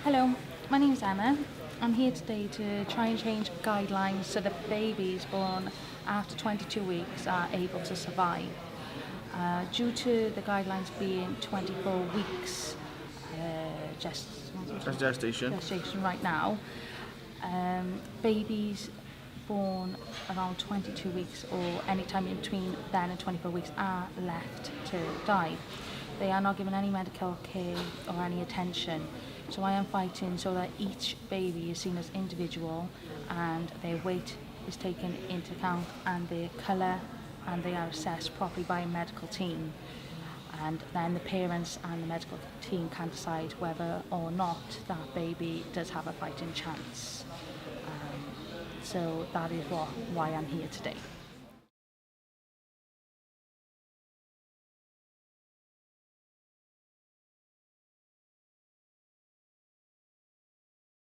Hello, my name is Emma. I'm here today to try and change guidelines so that babies born after 22 weeks are able to survive. Due to the guidelines being 24 weeks Gestation. gestation right now, babies born around 22 weeks or any time in between then and 24 weeks are left to die. They are not given any medical care or any attention. So I am fighting so that each baby is seen as individual and their weight is taken into account and their colour, and they are assessed properly by a medical team. And then the parents and the medical team can decide whether or not that baby does have a fighting chance. So that is why I'm here today.